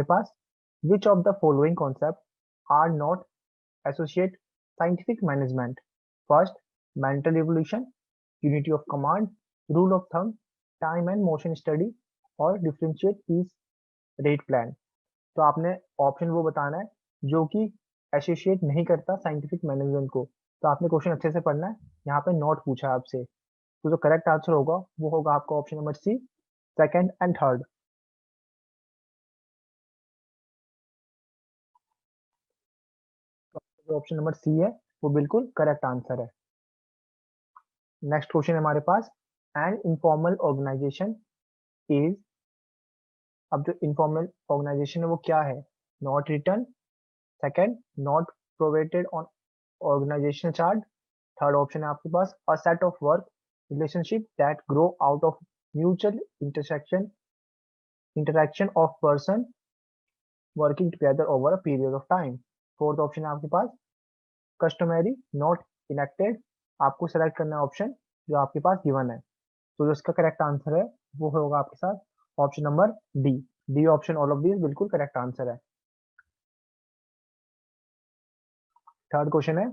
Pass which of the following concept are not associate scientific management? First, mental revolution, unity of command, rule of thumb, time and motion study और differentiate piece rate plan. तो आपने option वो बताना है जो कि associate नहीं करता साइंटिफिक मैनेजमेंट को। तो आपने क्वेश्चन अच्छे से पढ़ना है, यहाँ पे नोट पूछा है आपसे। तो जो करेक्ट आंसर होगा वो होगा आपका option number C, second and third. जो ऑप्शन नंबर सी है वो बिल्कुल करेक्ट आंसर है। नेक्स्ट क्वेश्चन है हमारे पास, एन इनफॉर्मल ऑर्गेनाइजेशन इज। अब जो इनफॉर्मल ऑर्गेनाइजेशन है वो क्या है? Not written, second not provided on organisation chart, third option है आपके पास a set of work relationship that grow out of mutual interaction of person working together over a period of time. Fourth option है आपके पास customary not enacted. आपको select करना है option जो आपके पास गिवन है। तो जो इसका करेक्ट आंसर है वो होगा आपके साथ option number D. D option all of this बिल्कुल करेक्ट आंसर है। थर्ड क्वेश्चन है,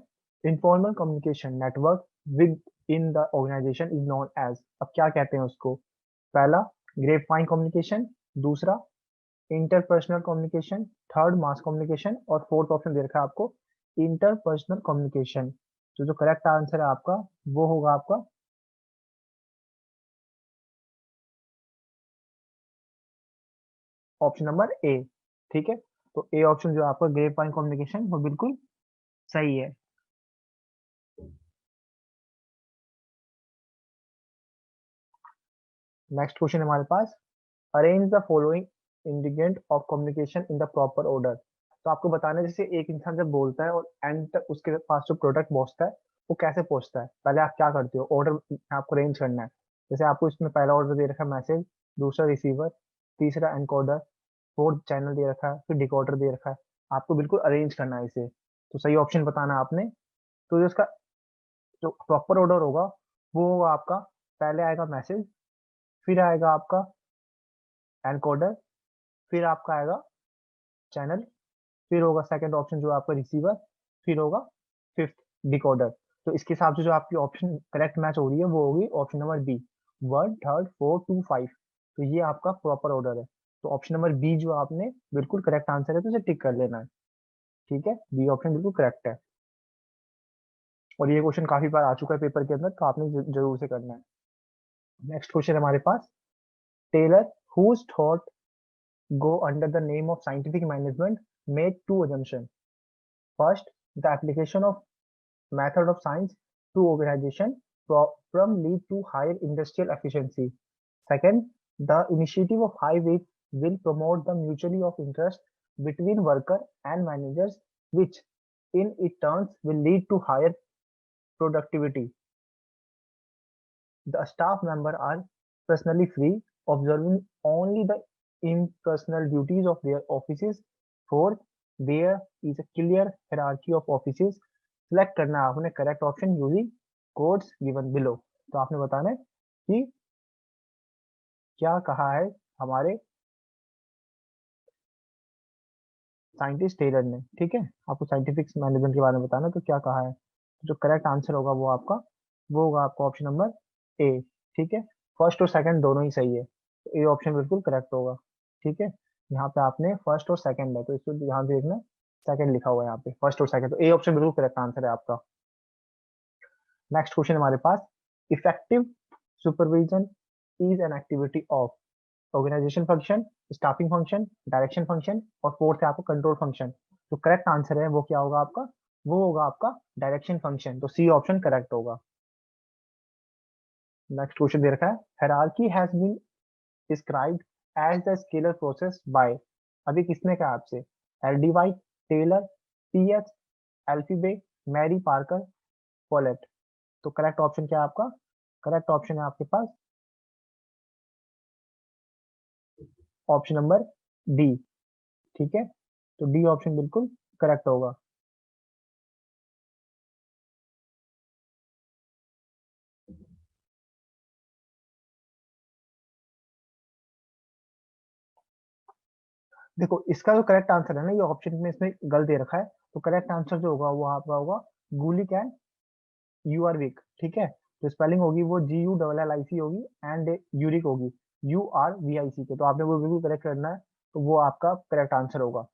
informal communication network within the organisation is known as. अब क्या कहते हैं उसको? पहला ग्रेप फाइन कम्युनिकेशन, दूसरा interpersonal communication, third mass communication और फोर्थ ऑप्शन दे रखा है आपको इंटरपर्सनल कम्युनिकेशन। तो जो करेक्ट आंसर है आपका वो होगा आपका ऑप्शन नंबर ए। ठीक है, तो ए ऑप्शन जो आपका ग्रेप फाइन कम्युनिकेशन वो बिल्कुल सही है। नेक्स्ट क्वेश्चन हमारे पास, arrange the following ingredient of communication in the proper order. तो आपको बताना है जैसे एक इंसान जब बोलता है और एंड तक उसके पास जो प्रोडक्ट पहुंचता है वो कैसे पहुंचता है, पहले आप क्या करते हो? ऑर्डर आपको अरेंज करना है। जैसे आपको इसमें पहला ऑर्डर दे रखा है मैसेज, दूसरा रिसीवर, तीसरा एनकोडर, फोर्थ चैनल दे रखा है, फिर डिकोडर दे रखा है। आपको बिल्कुल अरेंज करना है इसे। तो सही ऑप्शन बताना है आपने। तो जो इसका जो प्रॉपर ऑर्डर होगा वो होगा आपका, पहले आएगा मैसेज, फिर आएगा आपका एनकोडर, फिर आपका आएगा चैनल, फिर होगा सेकंड ऑप्शन जो आपका रिसीवर, फिर होगा फिफ्थ डिकोडर। तो इसके हिसाब से जो आपकी ऑप्शन करेक्ट मैच हो रही है वो होगी ऑप्शन नंबर बी, 1 3 4 2 5। तो ये आपका प्रॉपर ऑर्डर है। तो ऑप्शन नंबर बी जो आपने बिल्कुल करेक्ट आंसर है तो इसे टिक कर लेना है। ठीक है, बी ऑप्शन बिल्कुल करेक्ट है। और ये क्वेश्चन काफी बार आ चुका है पेपर के अंदर, तो आपने जरूर से करना है। नेक्स्ट क्वेश्चन हमारे पास, Taylor whose thought go under the name of scientific management made two assumptions. First, the application of method of science to organization from lead to higher industrial efficiency. Second, the initiative of high wage will promote the mutually of interest between worker and managers, which in it turns will lead to higher productivity. The staff members are personally free, observing only the impersonal duties of their offices. Fourth, there is a clear hierarchy of offices. Select करना है आपने correct option using codes given below. तो आपने बताना है कि क्या कहा है हमारे साइंटिस्ट टेलर ने। ठीक है, आपको साइंटिफिक मैनेजमेंट के बारे में बताना है तो क्या कहा है। जो करेक्ट आंसर होगा वो होगा आपका ऑप्शन नंबर ए। ठीक है, फर्स्ट और सेकंड दोनों ही सही है, तो ए ऑप्शन बिल्कुल करेक्ट होगा। ठीक है, यहाँ पे आपने फर्स्ट और सेकंड है तो इसको ध्यान से देखना, सेकंड लिखा हुआ है यहाँ पे, फर्स्ट और सेकंड, तो ए ऑप्शन बिल्कुल करेक्ट आंसर है आपका। नेक्स्ट क्वेश्चन हमारे पास, effective supervision is an activity of organisation function, staffing function, direction function और फोर्थ है आपका कंट्रोल फंक्शन। तो करेक्ट आंसर है वो क्या होगा आपका? वो होगा आपका डायरेक्शन फंक्शन। तो सी ऑप्शन करेक्ट होगा। नेक्स्ट क्वेश्चन दे रखा है, hierarchy has been described as the scalar process by. अभी किसने कहा आपसे? L D White, Taylor, P H, Appleby, Mary Parker, Follett. तो करेक्ट ऑप्शन क्या है आपका? करेक्ट ऑप्शन है आपके पास ऑप्शन नंबर डी। ठीक है, तो डी ऑप्शन बिल्कुल करेक्ट होगा। देखो इसका जो करेक्ट आंसर है ना, ये ऑप्शन में इसमें गलत दे रखा है, तो करेक्ट आंसर जो होगा वो आपका होगा गूली कैन यू आर वीक। ठीक है, तो स्पेलिंग होगी वो GULLIC होगी, एंड यूरिक होगी URVIC के। तो आपने वो बिल्कुल करेक्ट करना है, तो वो आपका करेक्ट आंसर होगा।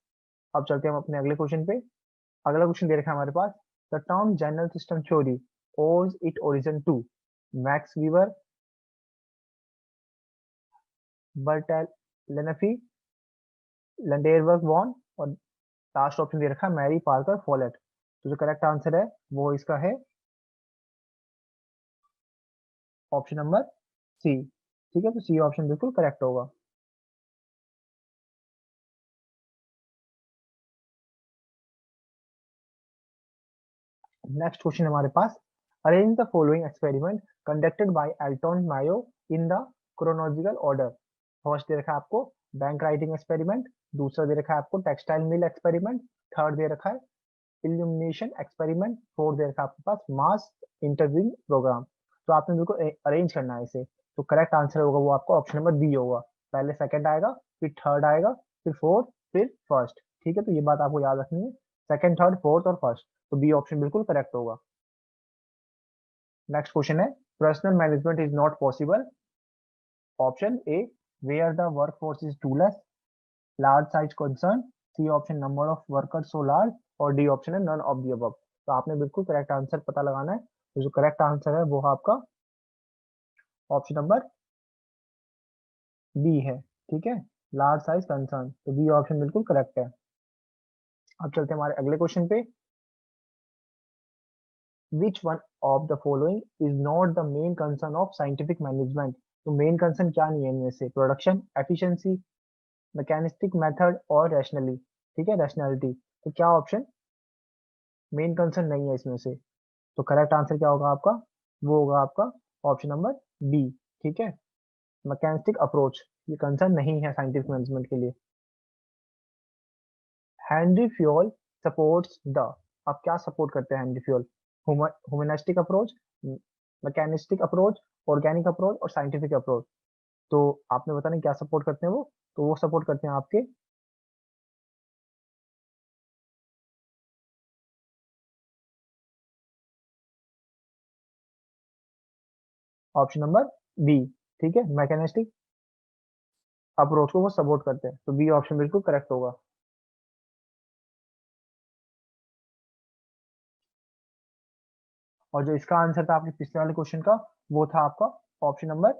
अब चलते हैं हम अपने अगले क्वेश्चन पे। अगला क्वेश्चन दे रखा है हमारे पास, the term general system theory owes it origin to Max Weber, Bertalanffy, Lundberg von, और लास्ट ऑप्शन दे रखा है मैरी पार्कर फोलेट। तो जो करेक्ट आंसर है वो इसका है ऑप्शन नंबर सी। ठीक है, तो सी ऑप्शन बिल्कुल करेक्ट होगा। नेक्स्ट क्वेश्चन हमारे पास, arrange the following experiment conducted by Elton Mayo in the chronological order. First दे रखा है आपको बैंक राइटिंग एक्सपेरिमेंट, दूसरा दे रखा है आपको टेक्सटाइल मिल एक्सपेरिमेंट, थर्ड दे रखा है इल्यूमिनेशन एक्सपेरिमेंट, फोर्थ दे रखा है आपके पास मास इंटरव्यूइंग प्रोग्राम। तो आपने बिल्कुल अरेंज करना है इसे। तो करेक्ट आंसर होगा वो आपका ऑप्शन नंबर बी होगा। पहले सेकंड आएगा, फिर थर्ड आएगा, फिर फोर्थ, फिर फर्स्ट। ठीक है, तो ये बात आपको याद रखनी है, सेकंड, थर्ड, फोर्थ और फर्स्ट। तो बी ऑप्शन बिल्कुल करेक्ट होगा। नेक्स्ट क्वेश्चन है, personnel management is not possible. Option A where the workforce is too less, large size concern, C option number of workers so large, और D option है none of the above. तो आपने बिल्कुल correct answer पता लगाना है। तो जो करेक्ट आंसर है वो आपका ऑप्शन नंबर बी है। ठीक है, लार्ज साइज कंसर्न, तो बी ऑप्शन बिल्कुल करेक्ट है। अब चलते हैं हमारे अगले क्वेश्चन पे, विच one of the following is not the main concern of scientific management. तो मेन कंसर्न क्या नहीं है इनमें से, प्रोडक्शन, एफिशिएंसी, मैकेनिस्टिक मेथड और रैशनली। ठीक है, रैशनैलिटी। तो क्या ऑप्शन मेन कंसर्न नहीं है इसमें से? तो करेक्ट आंसर क्या होगा आपका, वो होगा आपका ऑप्शन नंबर बी। ठीक है, मैकेनिस्टिक अप्रोच ये कंसर्न नहीं है साइंटिफिक मैनेजमेंट के लिए। हेनरी फ्यूल सपोर्ट्स द, अब क्या सपोर्ट करते हैं Henry fuel? Humanistic approach, mechanistic approach, organic approach और साइंटिफिक अप्रोच। तो आपने बताना क्या सपोर्ट करते हैं वो? तो वो सपोर्ट करते हैं आपके ऑप्शन नंबर बी। ठीक है, मैकेनिस्टिक अप्रोच को वो सपोर्ट करते हैं, तो बी ऑप्शन बिल्कुल करेक्ट होगा। और जो इसका आंसर था आपके पिछले वाले क्वेश्चन का, वो था आपका ऑप्शन नंबर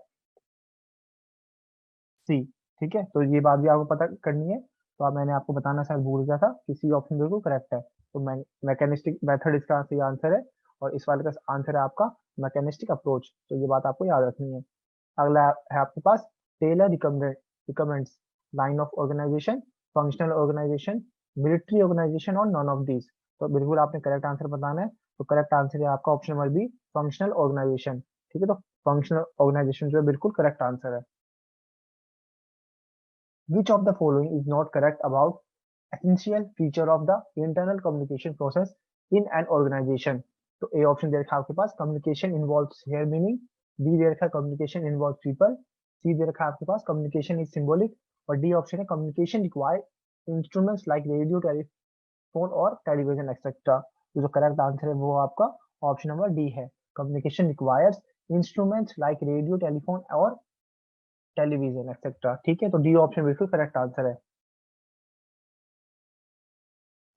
सी। ठीक है, तो ये बात भी आपको पता करनी है। तो अब मैंने आपको बताना शायद भूल गया था कि सी ऑप्शन बिल्कुल करेक्ट है। तो मैकेनिस्टिक मेथड इसका सही आंसर है, और इस वाले का आंसर है आपका मैकेनिस्टिक अप्रोच। तो ये बात आपको याद रखनी है। अगला है आपके पास, Taylor recommends line of organisation, functional organisation, military organisation और नॉन ऑफ दीज। तो बिल्कुल आपने करेक्ट आंसर बताना है। तो करेक्ट आंसर है आपका option number B, functional organisation. ठीक है, तो फंक्शनल ऑर्गेनाइजेशन जो है बिल्कुल करेक्ट आंसर है। Which of the following is not correct about essential feature of the internal communication process in an organization? तो ए ऑप्शन दे रखा है आपके पास, communication involves share meaning, B दे रखा है कम्युनिकेशन इन्वॉल्व पीपल, सी दे रखा है आपके पास कम्युनिकेशन इज सिंबॉलिक, और डी ऑप्शन है communication require instruments like radio, telephone और टेलीविजन एक्सेट्रा। तो जो करेक्ट आंसर है वो आपका ऑप्शन नंबर डी है, communication requires instruments like radio, telephone और टेलीविजन एक्सेट्रा। ठीक है, तो डी ऑप्शन बिल्कुल करेक्ट आंसर है।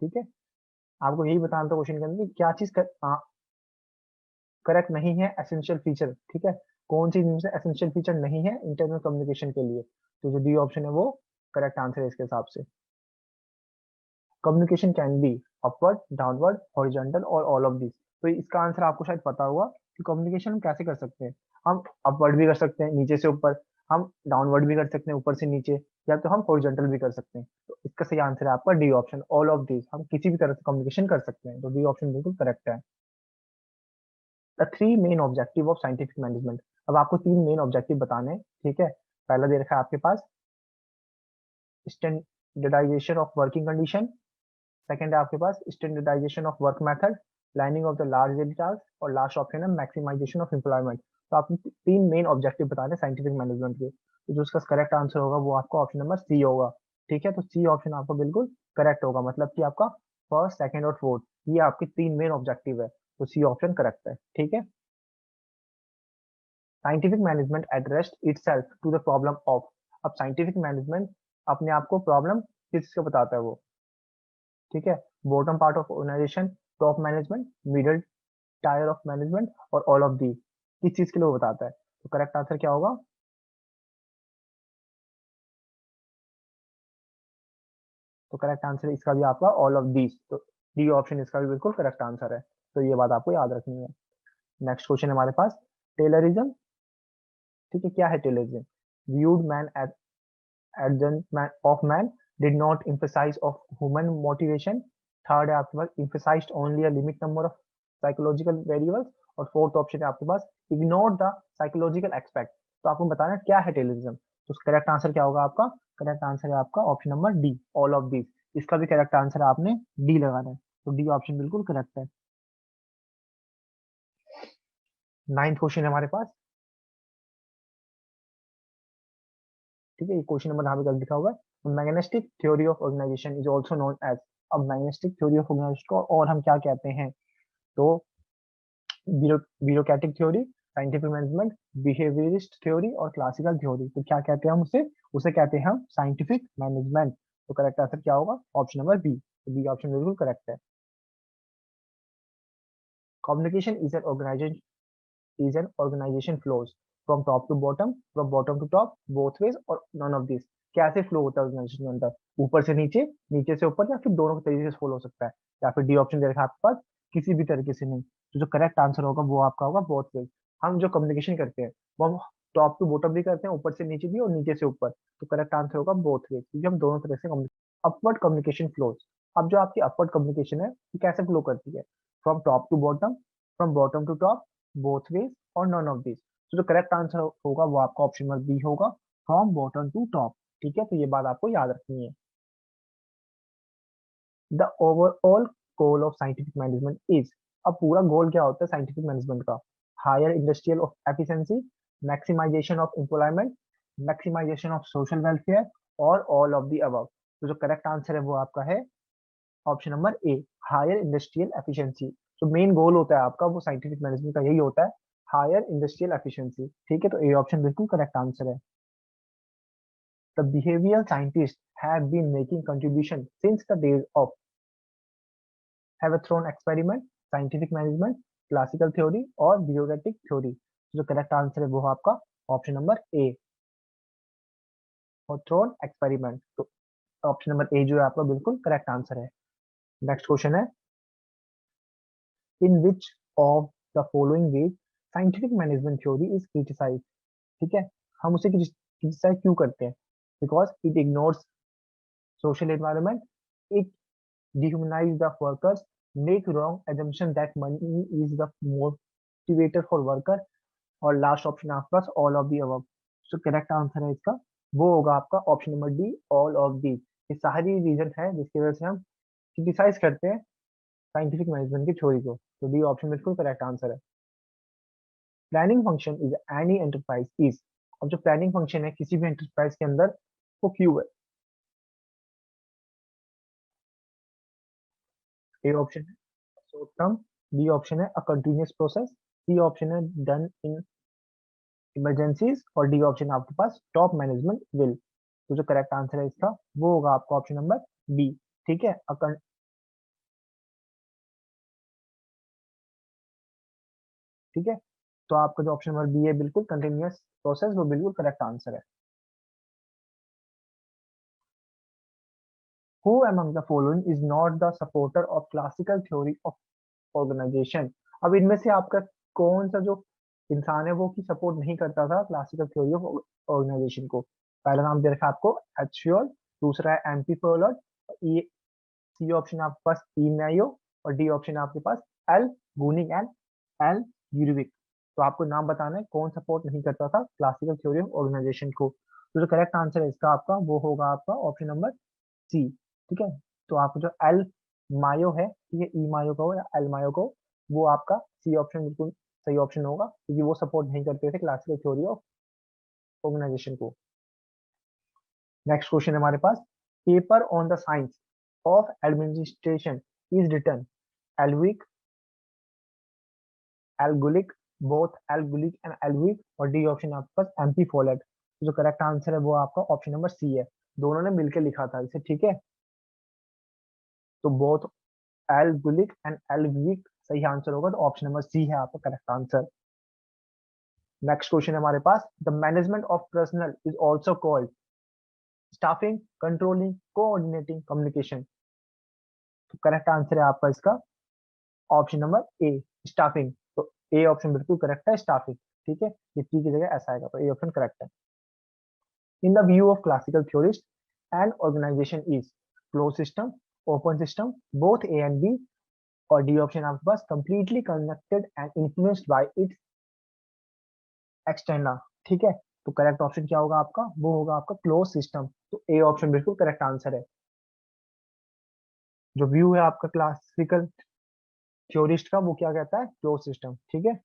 ठीक है, आपको यही बताना था क्वेश्चन के अंदर कि क्या चीज करेक्ट नहीं है, एसेंशियल फीचर। ठीक है, कौन सी इनमें से एसेंशियल फीचर नहीं है इंटरनल कम्युनिकेशन के लिए? तो जो डी ऑप्शन है वो करेक्ट आंसर है इसके हिसाब से। Communication can be upward, downward, horizontal और ऑल ऑफ दिस। तो इसका आंसर आपको शायद पता होगा कि कम्युनिकेशन हम कैसे कर सकते हैं। हम अपवर्ड भी कर सकते हैं, नीचे से ऊपर, हम डाउनवर्ड भी कर सकते हैं, ऊपर से नीचे, या तो हम हॉरिजॉन्टल भी कर सकते हैं। तो इसका सही आंसर है आपका D option, all of this. हम किसी भी तरह से कम्युनिकेशन कर सकते हैं, तो डी ऑप्शन बिल्कुल करेक्ट है। The three main objective of scientific management. अब आपको तीन मेन ऑब्जेक्टिव बताने हैं। ठीक है, पहला दे रखा है आपके पास standardisation of working condition, second है आपके पास standardisation of work method, planning of the large daily task, और लास्ट ऑप्शन है मैक्सिमाइजेशन ऑफ एम्प्लॉयमेंट। तो आपने तीन मेन ऑब्जेक्टिव बताने साइंटिफिक मैनेजमेंट के। तो जो उसका करेक्ट आंसर होगा वो आपका ऑप्शन नंबर सी होगा, ठीक है, तो सी ऑप्शन आपका बिल्कुल करेक्ट होगा, मतलब कि आपका फर्स्ट, सेकंड और फोर्थ ये आपके तीन मेन ऑब्जेक्टिव है, तो सी ऑप्शन करेक्ट है। ठीक है, scientific management addressed itself to the problem of. अब साइंटिफिक मैनेजमेंट अपने आप को प्रॉब्लम किसको बताता है वो, ठीक है, bottom part of organisation, top management, middle tier of management और ऑल ऑफ दी, किस चीज के लिए वो बताता है। तो करेक्ट आंसर क्या होगा, तो करेक्ट आंसर इसका भी आपका ऑल ऑफ दीज, तो डी ऑप्शन इसका भी बिल्कुल करेक्ट आंसर है। तो ये बात आपको याद रखनी है। नेक्स्ट क्वेश्चन हमारे पास, टेलरिज्म। ठीक है, क्या है Taylorism? Viewed man as adjustment of man, did not emphasize of human motivation. Third है आपके पास emphasized only a limit number of psychological variables। और फोर्थ ऑप्शन है आपके पास ignore the psychological aspect। तो आपको बताना है क्या है टेलिज्म, तो करेक्ट आंसर क्या होगा आपका, करेक्ट आंसर है आपका option number D, all of this. इसका भी करेक्ट आंसर आपने डी लगाना है, तो डी ऑप्शन बिल्कुल करेक्ट है। नाइन्थ क्वेश्चन है हमारे पास। ठीक है, ये क्वेश्चन नंबर यहाँ पे गलत लिखा हुआ है, mechanistic theory of organisation is also known as. अब मैग्नेस्टिक थ्योरी ऑफ ऑर्गेनाइजेशन को और हम क्या कहते हैं, तो bureaucratic theory, scientific management, behaviourist theory और क्लासिकल थ्योरी। तो क्या कहते हैं हम उसे, उसे कहते हैं हम साइंटिफिक मैनेजमेंट। तो करेक्ट आंसर क्या होगा, ऑप्शन नंबर बी, तो बी ऑप्शन बिल्कुल करेक्ट है। Communication is an organisation flows from top to bottom, from bottom to top, both ways और नन ऑफ दिस। कैसे फ्लो होता है ऑर्गेनाइजेशन के अंदर, ऊपर से नीचे, नीचे से ऊपर, या फिर दोनों तरीके से फ्लो हो सकता है, या फिर डी ऑप्शन दे रखा है आपके पास, किसी भी तरीके से नहीं। तो जो करेक्ट आंसर होगा वो आपका होगा बोथ वेज। हम जो कम्युनिकेशन करते हैं वो हम टॉप टू बॉटम भी करते हैं, ऊपर से नीचे भी और नीचे से ऊपर, तो करेक्ट आंसर होगा बोथ वेज, क्योंकि हम दोनों तरह से अपवर्ड कम्युनिकेशन फ्लोज। अब जो आपकी अपवर्ड कम्युनिकेशन है वो कैसे फ्लो करती है, from top to bottom, from bottom to top, both ways और नन ऑफ दिस। तो जो करेक्ट आंसर होगा वो आपका ऑप्शन नंबर बी होगा, फ्रॉम बॉटम टू टॉप। ठीक है, तो ये बात आपको याद रखनी है। The overall goal of scientific management is. अब पूरा गोल क्या होता है साइंटिफिक मैनेजमेंट का, higher industrial of efficiency, maximisation of employment, maximisation of social welfare और ऑल ऑफ द अबव। तो जो करेक्ट आंसर है वो आपका है option number A, higher industrial efficiency. जो मेन गोल होता है आपका वो साइंटिफिक मैनेजमेंट का यही होता है, हायर इंडस्ट्रियल एफिशिएंसी। ठीक है, तो ए ऑप्शन बिल्कुल करेक्ट आंसर है। The behavioural scientist have been making contribution since the days of Hawthorne experiment, scientific management, classical theory और ब्यूरोक्रेटिक थ्योरी। जो करेक्ट आंसर है वो है आपका option number A, Hawthorne experiment. तो ऑप्शन नंबर ए जो है आपका बिल्कुल करेक्ट आंसर है। नेक्स्ट क्वेश्चन है, in which of the following ways scientific management theory is criticise. ठीक है, हम उसे क्रिटिसाइज क्यों करते हैं, because it ignores social environment, it dehumanize the workers, make wrong assumption that money is the motivator for worker, और last option आपके पास ऑल ऑफ दी अबव। जो करेक्ट आंसर है इसका वो होगा आपका option number D, all of दी। ये सारी रीजन है जिसकी वजह से हम क्रिटिसाइज करते हैं साइंटिफिक मैनेजमेंट की थ्योरी को, तो डी ऑप्शन बिल्कुल करेक्ट आंसर है। Planning function is any enterprise is. अब जो प्लानिंग फंक्शन है किसी भी एंटरप्राइज के अंदर वो क्यों है, ए ऑप्शन है शॉर्ट टर्म, बी ऑप्शन है a continuous process, C option है डन इन इमरजेंसीज और डी ऑप्शन आपके पास टॉप मैनेजमेंट विल। तो जो करेक्ट आंसर है इसका वो होगा आपका ऑप्शन नंबर बी। ठीक है, ठीक है, तो आपका जो ऑप्शन नंबर बी है बिल्कुल कंटिन्यूअस प्रोसेस, वो बिल्कुल करेक्ट आंसर है। Who among the following is not the supporter of classical theory of organisation. अब इनमें से आपका कौन सा जो इंसान है वो की सपोर्ट नहीं करता था क्लासिकल थ्योरी ऑफ ऑर्गेनाइजेशन को। पहला नाम दे रखा है आपको एचफ्योल, दूसरा है एम्पी फोलर, सी ऑप्शन आपके पास ई मैयो और डी ऑप्शन आपके पास एल गूनिंग एंड एल यूरिविक। तो आपको नाम बताना है कौन सपोर्ट नहीं करता था क्लासिकल थ्योरी ऑफ ऑर्गेनाइजेशन को। तो जो करेक्ट आंसर है इसका आपका वो होगा आपका ऑप्शन नंबर सी। ठीक है, तो आपको जो एल मायो है, ठीक है, ई मायो का हो या एल मायो का हो, वो आपका सी ऑप्शन बिल्कुल सही ऑप्शन होगा, क्योंकि वो सपोर्ट नहीं करते थे क्लासिकल थ्योरी ऑफ ऑर्गेनाइजेशन को। नेक्स्ट क्वेश्चन है हमारे पास, paper on the science of administration is written Urwick, L Gulick, both L Gulick and Urwick, और डी ऑप्शन आपके पास एम्पी फोलेट। जो करेक्ट आंसर है वो आपका ऑप्शन नंबर सी है। दोनों ने मिलकर लिखा था इसे, ठीक है। तो बोथ एल्गुलिक एंड एल्विक सही आंसर होगा, तो ऑप्शन नंबर सी है आपका करेक्ट आंसर। नेक्स्ट क्वेश्चन है हमारे पास, the management of personnel is also called staffing, controlling, coordinating, communication. तो करेक्ट आंसर है आपका इसका ऑप्शन नंबर ए, स्टाफिंग। तो ए ऑप्शन बिल्कुल करेक्ट है, स्टाफिंग, ठीक है। ये टी की जगह ऐसा आएगा, तो ए ऑप्शन करेक्ट है। In the view of classical theorist and organisation is close system, open system, both A and B, और डी ऑप्शन आपके पास completely connected and influenced by its external, ठीक है। तो करेक्ट ऑप्शन क्या होगा आपका, वो होगा आपका क्लोज सिस्टम। तो ए ऑप्शन बिल्कुल करेक्ट आंसर है। जो व्यू है आपका क्लासिकल थ्योरिस्ट का, वो क्या कहता है, क्लोज सिस्टम, ठीक है।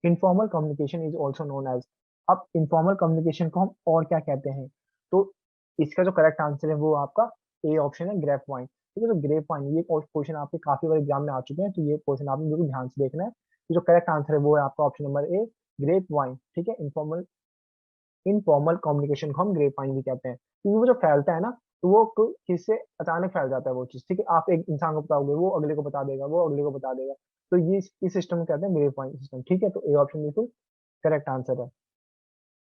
Informal communication is also known as, अब इनफॉर्मल कम्युनिकेशन को हम और क्या कहते हैं, तो इसका जो करेक्ट आंसर है वो आपका ए ऑप्शन है, ग्रेप वाइन, ठीक है। तो ग्रेप वाइन ये क्वेश्चन आपके काफी बार एग्जाम में आ चुके हैं, तो ये क्वेश्चन आपने बिल्कुल ध्यान से देखना है। तो जो करेक्ट आंसर है वो है आपका option number A, grapevine, ठीक है। इनफॉर्मल कम्युनिकेशन को हम ग्रेप वाइन भी कहते हैं, क्योंकि वो जो फैलता है ना, तो वो किससे अचानक फैल जाता है वो चीज, ठीक है। आप एक इंसान को बताओगे, वो अगले को बता देगा, वो अगले को बता देगा। तो ये इस सिस्टम को कहते हैं ग्रेप वाइन सिस्टम, ठीक है। तो ए ऑप्शन बिल्कुल करेक्ट आंसर है।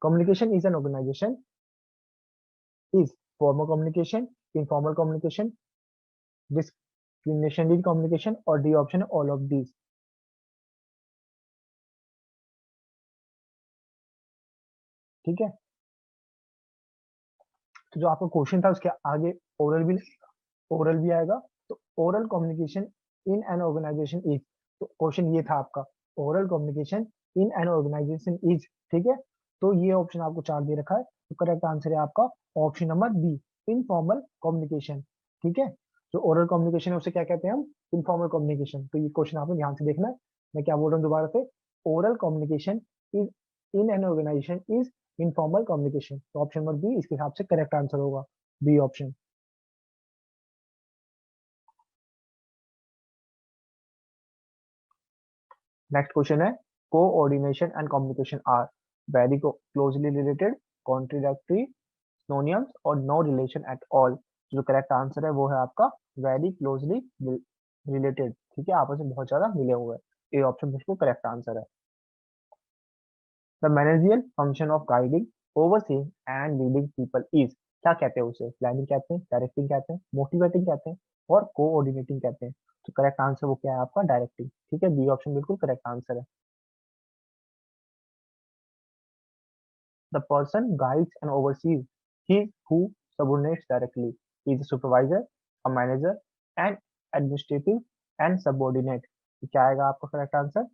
Communication is an organisation is formal communication, informal communication, discriminationary communication, और डी ऑप्शन है ऑल ऑफ दीज, ठीक है। तो जो आपका क्वेश्चन था उसके आगे ओरल भी आएगा। तो oral communication in an organisation is, तो क्वेश्चन ये था आपका, oral communication in an organisation is, ठीक है। तो ये ऑप्शन आपको चार दे रखा है, तो करेक्ट आंसर है आपका option number B, informal communication, ठीक है। जो ओरल कम्युनिकेशन है उसे क्या कहते हैं हम, इनफॉर्मल कम्युनिकेशन। तो ये क्वेश्चन आपने ध्यान से देखना है। मैं क्या बोल रहा हूँ दोबारा से, oral communication is in an organisation is informal communication, तो ऑप्शन नंबर बी इसके हिसाब से करेक्ट आंसर होगा, बी ऑप्शन। नेक्स्ट क्वेश्चन है, coordination and communication are very closely related, contradictory, synonyms, और नो रिलेशन एट ऑल। जो correct answer है वो है आपका वेरी क्लोजली रिलेटेड, ठीक है, आपस में बहुत ज्यादा मिले हुए हैं। ए ऑप्शन बिल्कुल करेक्ट आंसर है। The meningeal function of guiding, overseeing and leading people is, क्या कहते हैं उसे, प्लानिंग कहते हैं, डायरेक्टिंग कहते हैं, मोटिवेटिंग कहते हैं, और कोऑर्डिनेटिंग कहते हैं। तो करेक्ट आंसर वो क्या है आपका, डायरेक्टिंग, ठीक है। बी ऑप्शन बिल्कुल करेक्ट आंसर है। The person guides and oversees. He who subordinates directly is a supervisor, a manager, and administrative and subordinate. तो क्या आएगा आपका करेक्ट आंसर,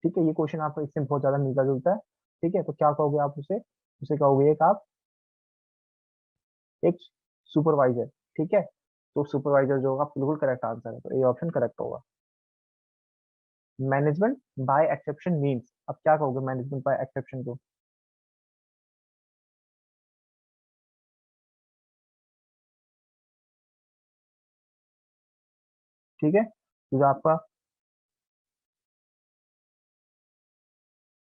ठीक है। ये क्वेश्चन आपका इससे बहुत ज्यादा मिलता जुलता है, ठीक है। तो क्या कहोगे आप उसे, उसे कहोगे एक आप एक सुपरवाइजर, ठीक है। तो सुपरवाइजर जो होगा बिल्कुल करेक्ट आंसर है, तो ये ऑप्शन करेक्ट होगा। मैनेजमेंट बाय एक्सेप्शन मीन्स, अब क्या कहोगे मैनेजमेंट बाय एक्सेप्शन को, ठीक है। तो जो आपका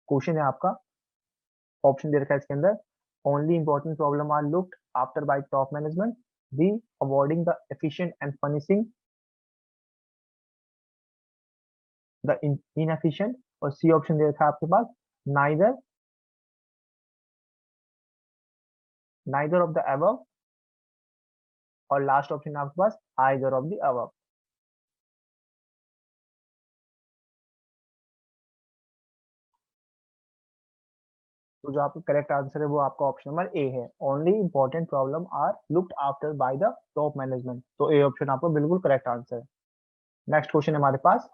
क्वेश्चन है आपका, ऑप्शन दे रखा है इसके अंदर, only important problem are looked after by top management, B avoiding the efficient and punishing the inefficient, और सी ऑप्शन दे रखा है आपके पास, neither neither of the above, और लास्ट ऑप्शन आपके पास आइदर ऑफ द अबव। तो जो आपका करेक्ट आंसर है वो आपका ऑप्शन नंबर ए है, only important problem are looked after by the top management. तो ए ऑप्शन आपका बिल्कुल करेक्ट आंसर है। नेक्स्ट क्वेश्चन है हमारे पास,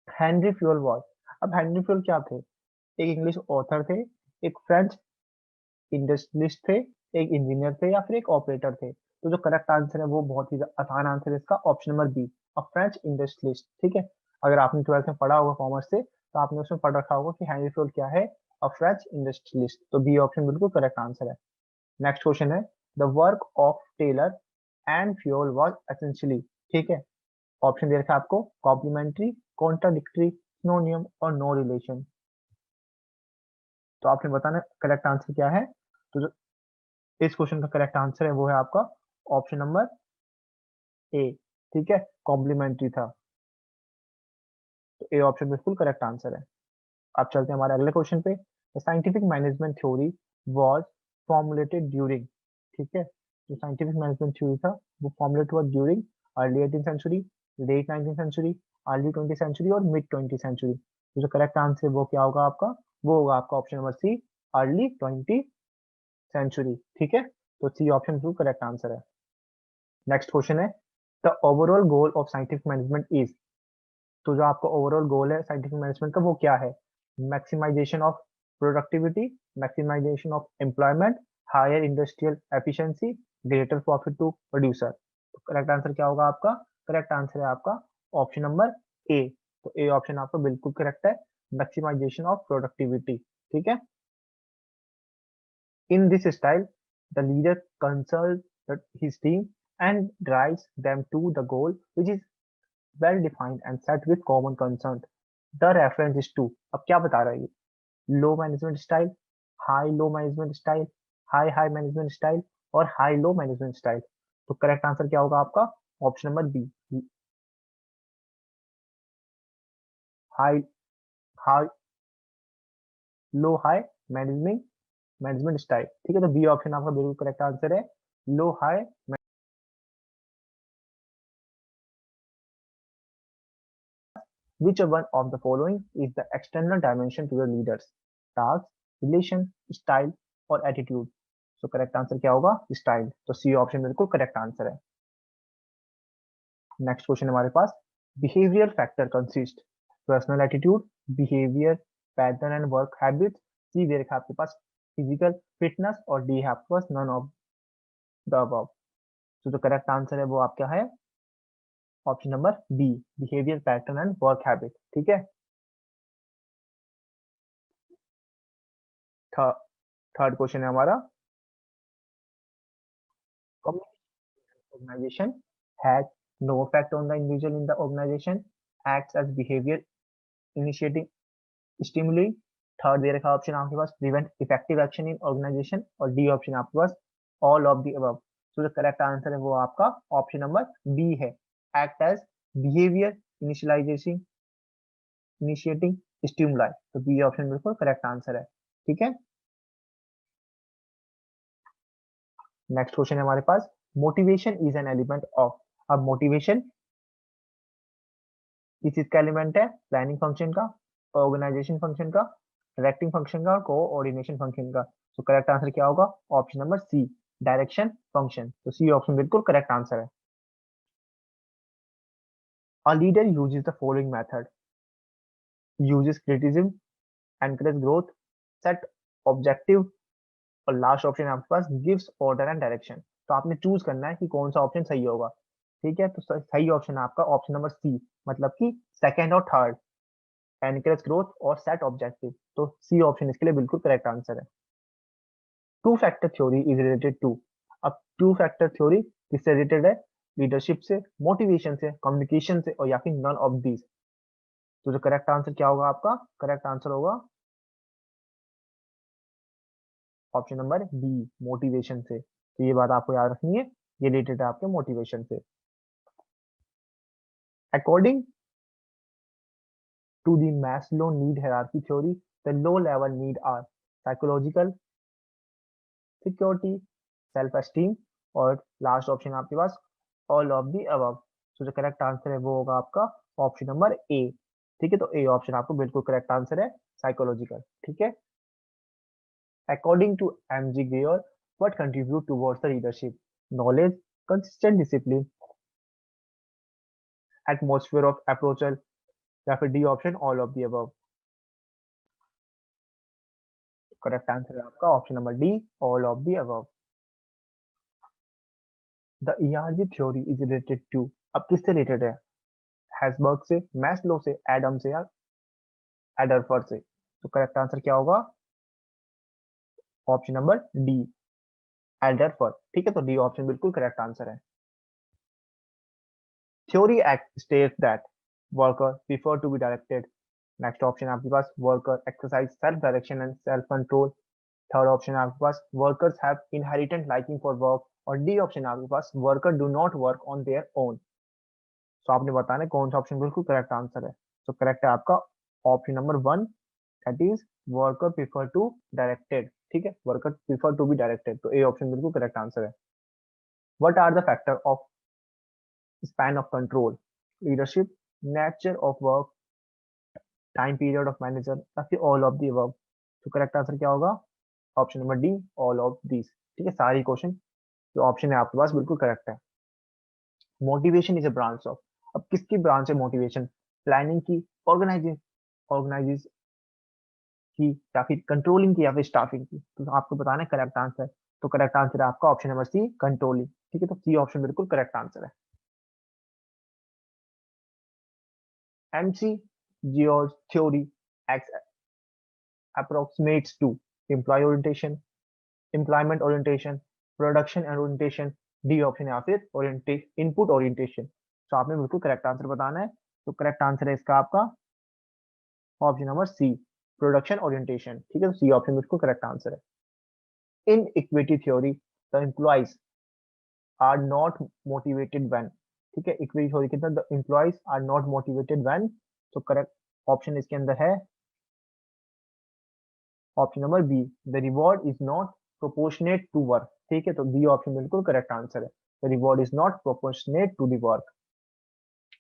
हेनरी फ्यूल वॉज, अब हेनरी फ्यूल क्या थे, एक इंग्लिश ऑथर थे, एक फ्रेंच इंडस्ट्रियलिस्ट थे, एक इंजीनियर थे, या फिर एक ऑपरेटर थे। तो जो करेक्ट आंसर है वो बहुत ही आसान आंसर है इसका, option number B, a French industrialist, ठीक है। अगर आपने ट्वेल्थ में पढ़ा होगा कॉमर्स से, तो आपने उसमें पढ़ रखा होगा कि हेनरी फ्योल क्या है, अ फ्रेंच इंडस्ट्रियलिस्ट। तो बी ऑप्शन बिल्कुल करेक्ट आंसर है। नेक्स्ट क्वेश्चन है, the work of Taylor and Fayol was essentially, ठीक है। ऑप्शन दे रखा है आपको, कॉम्प्लीमेंट्री, कॉन्ट्राडिक्टरी, सिनोनियम और नो रिलेशन। तो आपने बताना करेक्ट आंसर क्या है। तो जो इस क्वेश्चन का करेक्ट आंसर है वो है आपका ऑप्शन नंबर ए, ठीक है, कॉम्प्लीमेंट्री था। तो ए ऑप्शन बिल्कुल करेक्ट आंसर है। अब चलते हैं हमारे अगले क्वेश्चन पे। Scientific management theory was formulated during, ठीक है। जो साइंटिफिक मैनेजमेंट थ्योरी था वो फॉर्मुलेट हुआ during early 18th century, late 19th century, early 20th century और मिड 20th सेंचुरी। तो जो करेक्ट आंसर है वो क्या होगा आपका, वो होगा आपका option number C, early 20th century, ठीक है। तो सी ऑप्शन बिल्कुल करेक्ट आंसर है। नेक्स्ट क्वेश्चन है, the overall goal of scientific management is. तो जो आपका ओवरऑल गोल है साइंटिफिक मैनेजमेंट का वो क्या है, maximisation of productivity, maximisation of employment, higher industrial efficiency, greater profit to producer. तो करेक्ट आंसर क्या होगा आपका, करेक्ट आंसर है आपका ऑप्शन नंबर ए। तो ए ऑप्शन आपका बिल्कुल करेक्ट है, मैक्सिमाइजेशन ऑफ प्रोडक्टिविटी, ठीक है। In this style the leader consult his team and drives them to the goal which is well defined and set with common consent. The reference is to, अब क्या बता रहा है ये, low management style, high low management style, high high management style और high low management style. तो correct answer क्या होगा आपका, option number B, high high low high management management style, ठीक है। तो बी ऑप्शन आपका बिल्कुल करेक्ट आंसर है, लो high. Which one of the following is the external dimension to the leaders? Task, relation, style और attitude? So correct answer क्या होगा, style। तो सी ऑप्शन बिल्कुल करेक्ट आंसर है। नेक्स्ट क्वेश्चन हमारे पास, behaviour factor consist personal attitude, behaviour pattern and work habit, C दे रखा है आपके पास फिजिकल फिटनेस और डी है आपके पास नन ऑफ द अबव। तो जो करेक्ट आंसर है वो आपका है option number B, behaviour pattern and work habit, ठीक है। थर्ड क्वेश्चन है हमारा, organization has no effect on the individual in the organization, acts as behavior initiating stimuli। Third दे रखा ऑप्शन आपके पास, prevent effective action in organisation और D option आपके पास ऑल ऑफ द अबव। तो जो करेक्ट आंसर है वो आपका ऑप्शन नंबर बी है, act as behaviour initialisation initiating stimuli. तो बी ऑप्शन बिल्कुल करेक्ट आंसर है, ठीक है। नेक्स्ट क्वेश्चन है हमारे पास, motivation is an element of. अब मोटिवेशन किस चीज का एलिमेंट है, प्लानिंग फंक्शन का, ऑर्गेनाइजेशन फंक्शन का, डायरेक्टिंग फंक्शन का और कोऑर्डिनेशन फंक्शन का। तो करेक्ट आंसर क्या होगा, option number C, direction function. तो सी ऑप्शन बिल्कुल करेक्ट आंसर है। A leader uses the following method, uses criticism, encourage growth, set objective और लास्ट ऑप्शन है आपके पास गिव्स ऑर्डर एंड डायरेक्शन। तो आपने चूज करना है कि कौन सा ऑप्शन सही होगा, ठीक है। तो सही ऑप्शन है आपका ऑप्शन नंबर सी, मतलब कि सेकंड और थर्ड, एनकरेज ग्रोथ और सेट ऑब्जेक्टिव। तो सी ऑप्शन इसके लिए बिल्कुल करेक्ट आंसर है। Two factor theory is related to. अब टू फैक्टर थ्योरी किससे रिलेटेड है, लीडरशिप से, मोटिवेशन से, कम्युनिकेशन से और या फिर नन ऑफ दीज। तो जो करेक्ट आंसर क्या होगा आपका, करेक्ट आंसर होगा ऑप्शन नंबर बी, मोटिवेशन से। तो ये बात आपको याद रखनी है, ये रिलेटेड है आपके मोटिवेशन से। According to the Maslow need hierarchy theory, the low level need are psychological, security, self esteem और लास्ट ऑप्शन आपके पास ऑल ऑफ दी अबव। तो जो करेक्ट आंसर है वो होगा आपका ऑप्शन नंबर ए, ठीक है। तो ए ऑप्शन आपको बिल्कुल करेक्ट आंसर है, साइकोलॉजिकल, ठीक है। According to M G Greyer, what contribute towards the leadership, knowledge, consistent discipline, atmosphere of approval या फिर D option all of the above. Correct answer है आपका option number D, all of the above. The ERG theory is related to, अब किससे related है, हैसबर्ग से, Maslow से, Adam से या एडरफर से। तो करेक्ट आंसर क्या होगा? Option number D, Alderfer. ठीक है, तो डी ऑप्शन बिल्कुल करेक्ट आंसर है। Theory X states that worker prefer to be directed. Next option है आपके पास worker exercise self direction and self control. Third option है आपके पास workers have inherent liking for work. और डी ऑप्शन है आपके पास worker do not work on their own. तो आपने बताना है कौन सा ऑप्शन बिल्कुल करेक्ट आंसर है। तो करेक्ट है आपका option number one, that is worker prefer to directed. ठीक है, worker prefer to be directed, तो ए ऑप्शन बिल्कुल करेक्ट आंसर है। What are the factor of span of control? Leadership, nature of work, time period of manager, या फिर all of the above. तो correct answer क्या होगा? Option number D, all of these. ठीक है, सारी क्वेश्चन जो ऑप्शन है आपके पास बिल्कुल करेक्ट है। Motivation is a branch of, अब किसकी ब्रांच है मोटिवेशन? प्लानिंग की, ऑर्गेनाइजिंग ऑर्गेनाइज की, या फिर कंट्रोलिंग की, या फिर स्टाफिंग की? तो आपको बताना है करेक्ट आंसर। तो करेक्ट आंसर है आपका ऑप्शन नंबर सी, कंट्रोलिंग। ठीक है, तो सी ऑप्शन बिल्कुल करेक्ट आंसर है। McGregor's theory X approximates to employee orientation, employment orientation, production orientation, D option या फिर ओरिएंटेशन इनपुट ओरिएंटेशन। तो आपने बिल्कुल करेक्ट आंसर बताना है। तो करेक्ट आंसर है इसका आपका option number C, production orientation. ठीक है, तो सी ऑप्शन बिल्कुल करेक्ट आंसर है। In equity theory the employees are not motivated when. ठीक है, इक्विटी थ्योरी के अंदर the employees are not motivated when. तो करेक्ट ऑप्शन इसके अंदर है option number B, the reward is not proportionate to work. ठीक है, तो बी ऑप्शन बिल्कुल करेक्ट आंसर है, the reward is not proportionate to the work.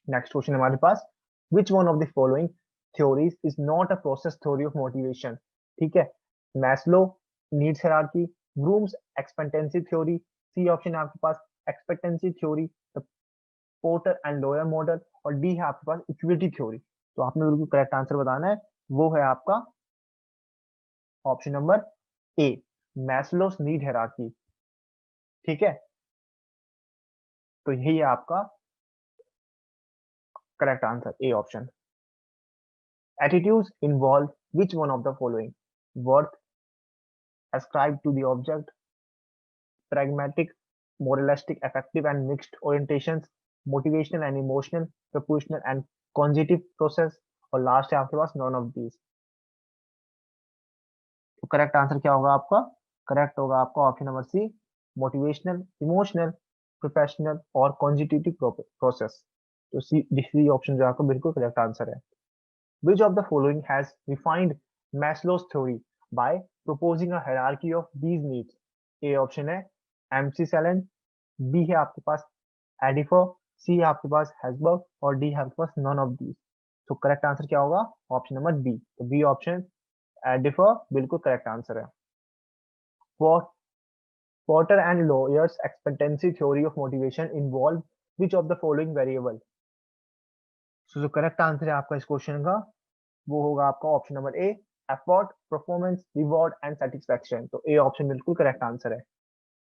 Next question हमारे पास, which one of the following theories is not a process theory of motivation? ठीक है, Maslow needs hierarchy, Vroom's expectancy theory, C option है आपके पास expectancy theory, the Porter and Lawler model, और D है आपके पास इक्विटी थ्योरी। तो आपने बिल्कुल करेक्ट आंसर बताना है, वो है आपका option number A, Maslow's need hierarchy. ठीक है, तो यही है आपका correct answer, A option. Attitudes involve which one of the following? Worth ascribed to the object, pragmatic, moralistic, affective and mixed orientations, motivational and emotional, proportional and cognitive process, और last है आपके पास नॉन ऑफ दीज। तो correct answer क्या होगा आपका? Correct होगा आपका option number C, motivational, emotional, professional और कॉन्जिटिव प्रोसेस। तो सी ऑप्शन जो आपका बिल्कुल करेक्ट आंसर है। Which of the following has refined Maslow's theory by proposing a hierarchy of these needs? A option है एमसी सैलन, बी है आपके पास एडिफो, सी है आपके पास हैसबर्ग, और डी है आपके पास नॉन ऑफ दीज। तो करेक्ट आंसर क्या होगा? ऑप्शन नंबर बी, तो बी ऑप्शन एडिफो बिल्कुल करेक्ट आंसर है। Porter and Lawyer's expectancy theory of motivation involve which of the following variable? So जो करेक्ट आंसर है आपका इस क्वेश्चन का, वो होगा आपका option number A, effort, performance, reward and satisfaction. तो ए ऑप्शन बिल्कुल करेक्ट आंसर है।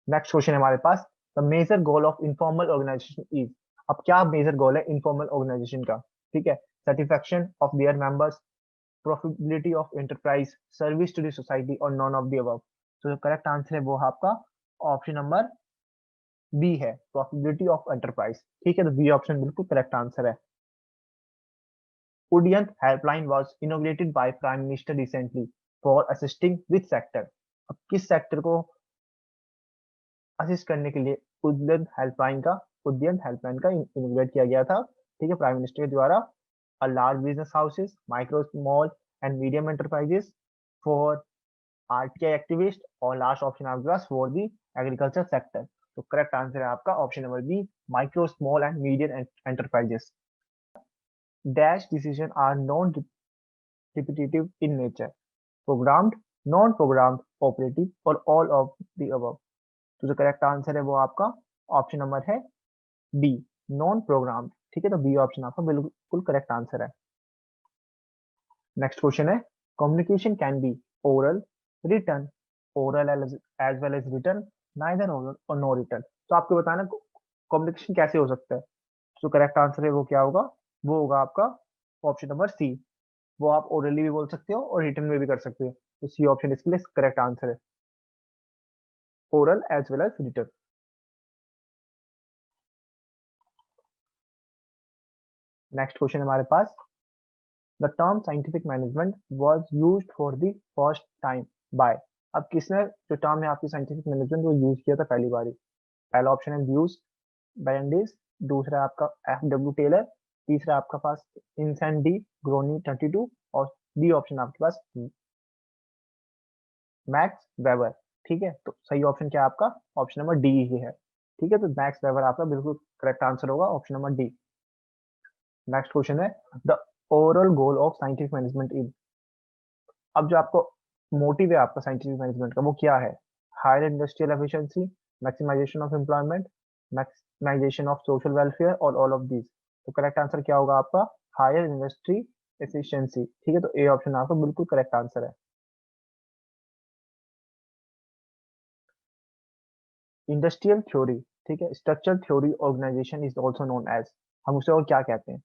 नेक्स्ट क्वेश्चन है हमारे पास, the major goal of informal organisation is. अब क्या मेजर गोल है इनफॉर्मल ऑर्गेनाइजेशन का? ठीक है, satisfaction of their members, profitability of enterprise, service to the society, और नॉन ऑफ द अबव। तो जो करेक्ट आंसर है वो आपका ऑप्शन नंबर बी है, प्रॉफिटेबिलिटी ऑफ एंटरप्राइज। ठीक है, तो बी ऑप्शन बिल्कुल करेक्ट आंसर है। Udyant helpline was inaugurated by Prime Minister recently for assisting which sector? अब किस सेक्टर को असिस्ट करने के लिए उद्यंत हेल्पलाइन का इनोग्रेट किया गया था? ठीक है, प्राइम मिनिस्टर के द्वारा। A large business houses, micro small and medium enterprises, for RTI activist, और लास्ट ऑप्शन आपके पास फॉर दी एग्रीकल्चर सेक्टर। तो करेक्ट आंसर है आपका option number B, micro small and medium enterprises. Dash decision are non repetitive in nature, programmed, non-programmed, operative, और all of the above। तो जो correct answer है वो आपका ऑप्शन नंबर है बी, नॉन प्रोग्राम्ड। ठीक है, तो बी ऑप्शन आपका बिल्कुल करेक्ट आंसर है। नेक्स्ट क्वेश्चन है, communication can be oral, written, oral as well as written, neither oral और नो रिटन। तो आपको बताना कम्युनिकेशन कैसे हो सकता है। जो करेक्ट आंसर है वो क्या होगा? वो होगा आपका ऑप्शन नंबर सी, वो आप ओरली भी बोल सकते हो और रिटर्न में भी कर सकते हो। तो सी ऑप्शन इसके लिए करेक्ट आंसर है, oral as well as written. Next question हमारे पास, the term scientific management was used for the first time by. अब किसने जो टर्म है आपकी साइंटिफिक मैनेजमेंट वो यूज किया था पहली बारी? पहला ऑप्शन है ब्यूज बैंडिस, दूसरा है आपका एफ डब्ल्यू टेलर, तीसरा आपका पास इंसेंट डी ग्रोनी 32 और डी ऑप्शन आपके पास मैक्स वेबर। ठीक है, तो सही ऑप्शन क्या है आपका? ऑप्शन नंबर डी ही है। ठीक है, तो मैक्स वेबर आपका बिल्कुल करेक्ट आंसर होगा, option number D. Next question है, the overall goal of scientific management is. अब जो आपको मोटिव है आपका साइंटिफिक मैनेजमेंट का वो क्या है? Higher industrial efficiency, maximisation of employment, maximisation of social welfare और ऑल ऑफ दीज। तो करेक्ट आंसर क्या होगा आपका? Higher industry efficiency. ठीक है, तो ए ऑप्शन आपका बिल्कुल करेक्ट आंसर है। इंडस्ट्रियल थ्योरी, ठीक है, structure theory organization is also known as. हम उसे और क्या कहते हैं?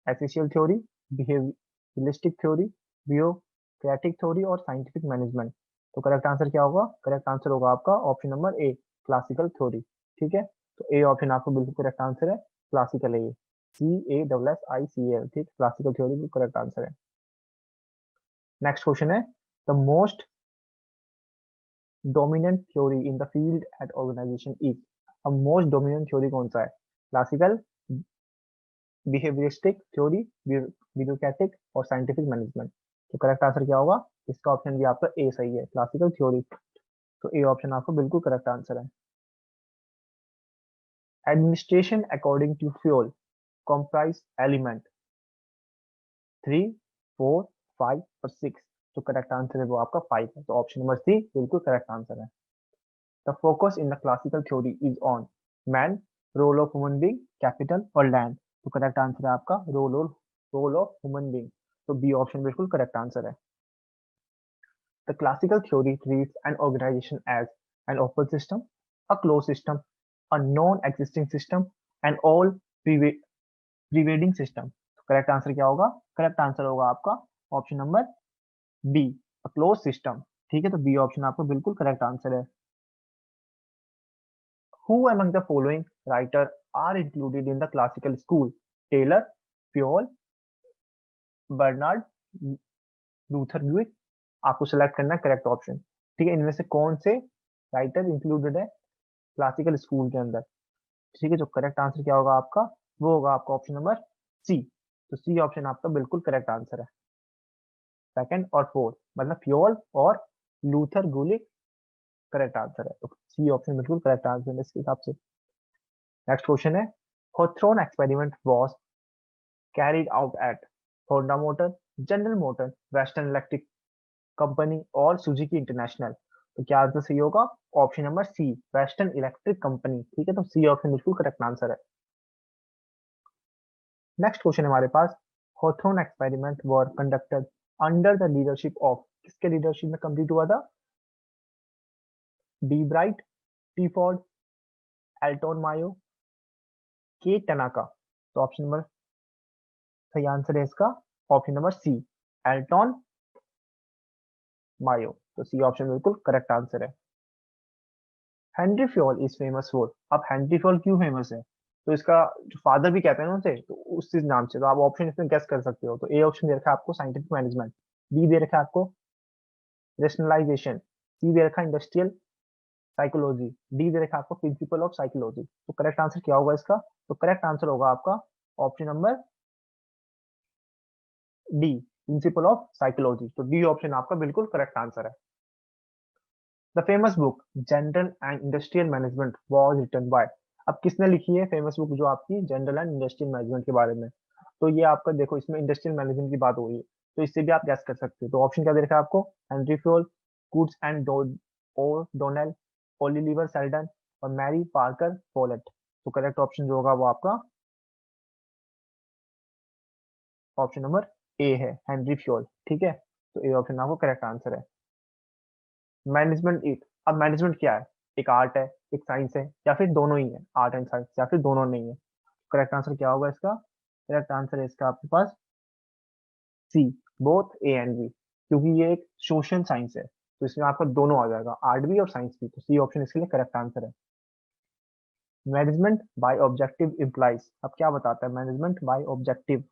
Official theory, behaviouristic theory, bureaucratic theory और साइंटिफिक मैनेजमेंट। तो करेक्ट आंसर क्या होगा? करेक्ट आंसर होगा आपका ऑप्शन नंबर ए, क्लासिकल थ्योरी। ठीक है, तो ए ऑप्शन आपको बिल्कुल करेक्ट आंसर है, क्लासिकल है ये, CASSICAL। ठीक, क्लासिकल थ्योरी भी करेक्ट आंसर है। नेक्स्ट क्वेश्चन है, the most dominant theory in the field at organisation is. अब मोस्ट डोमिनेंट थ्योरी कौन सा है? क्लासिकल, बिहेवियरिस्टिक थ्योरी, ब्यूरोक्रेटिक और साइंटिफिक मैनेजमेंट। तो करेक्ट आंसर क्या होगा? इसका ऑप्शन भी आपका ए सही है, क्लासिकल थ्योरी। तो ए ऑप्शन आपको बिल्कुल करेक्ट आंसर है। Administration according to Fayol comprise element 3, 4, 5 और 6। तो करेक्ट आंसर है वो आपका 5 है, तो ऑप्शन नंबर सी बिल्कुल करेक्ट आंसर है। The focus in the classical theory is on man, role of human being, capital और लैंड। तो करेक्ट आंसर है आपका रोल ऑफ ह्यूमन बीइंग। तो बी ऑप्शन बिल्कुल करेक्ट आंसर है। The classical theory treats an organization as an open system, a closed system, a non-existing system, and all pervading system. तो correct answer क्या होगा? Correct answer होगा आपका option number B, a close system. ठीक है, तो B option आपका बिल्कुल करेक्ट आंसर है। Who among the following writer are included in the classical school? Taylor, Puel, Bernard, Luther ब्यूइक। आपको सेलेक्ट करना है करेक्ट ऑप्शन। ठीक है, इनमें से कौन से राइटर इंक्लूडेड है क्लासिकल स्कूल के अंदर? ठीक है, जो करेक्ट आंसर क्या होगा आपका? वो होगा आपका ऑप्शन नंबर सी। तो सी ऑप्शन आपका बिल्कुल करेक्ट आंसर है। सेकंड और फोर्थ मतलब फ्योल और लूथर गुलिक करेक्ट आंसर है, तो सी ऑप्शन बिल्कुल करेक्ट आंसर है इसके हिसाब से। नेक्स्ट क्वेश्चन है, Hawthorne experiment was carried out at Honda motor, general motor, western electric company और सुजुकी इंटरनेशनल। तो क्या आंसर सही होगा? Option number C, western electric company. ठीक है, तो सी ऑप्शन बिल्कुल करेक्ट आंसर है। नेक्स्ट क्वेश्चन हमारे पास, Hawthorne experiment were conducted under the leadership of. किसके लीडरशिप में कंप्लीट हुआ था? D Bright, T Ford, Elton Mayo, K Tanaka. तो ऑप्शन नंबर सही आंसर है इसका ऑप्शन नंबर सी, एल्टोन मायो। तो सी ऑप्शन बिल्कुल करेक्ट आंसर है। Henry Fayol is famous for. अब हेनरी फ्योल क्यों फेमस है? तो इसका जो फादर भी कहते हैं ना उसे, तो उस चीज नाम से, तो आप ऑप्शन इसमें गेस कर सकते हो। तो ए ऑप्शन दे रखा है आपको साइंटिफिक मैनेजमेंट, बी दे रखा है आपको रेशनलाइजेशन, सी दे रखा है इंडस्ट्रियल साइकोलॉजी, डी दे रखा है आपको प्रिंसिपल ऑफ साइकोलॉजी। तो करेक्ट आंसर क्या होगा इसका? तो करेक्ट आंसर होगा आपका option number D, principle of psychology. तो डी ऑप्शन आपका बिल्कुल करेक्ट आंसर है। The famous book general and industrial management was written by. अब किसने लिखी है फेमस बुक जो आपकी जनरल एंड इंडस्ट्रियल मैनेजमेंट के बारे में? तो ये आपका देखो, इसमें इंडस्ट्रियल मैनेजमेंट की बात हो रही है, तो इससे भी आप गैस कर सकते हो। तो ऑप्शन क्या दे रखा है आपको? Henry Fayol, Koontz and O'Donnell, Oliver Sheldon और मैरी पार्कर फोलेट। तो करेक्ट ऑप्शन जो होगा वो आपका ऑप्शन नंबर ए है, हेनरी फ्योल। ठीक है, तो ए ऑप्शन आपको करेक्ट आंसर है। मैनेजमेंट एक, अब मैनेजमेंट क्या है? एक आर्ट है, एक साइंस है, या फिर दोनों ही है? आर्ट एंड साइंस या फिर दोनों नहीं है? करेक्ट आंसर क्या होगा इसका? करेक्ट आंसर है इसका आपके पास सी, बोथ ए एंड बी, क्योंकि ये एक सोशल साइंस है तो इसमें आपका दोनों आ जाएगा, आर्ट भी और साइंस भी। तो सी ऑप्शन इसके लिए करेक्ट आंसर है। मैनेजमेंट बाय ऑब्जेक्टिव इम्प्लाइज, अब क्या बताता है management by objective?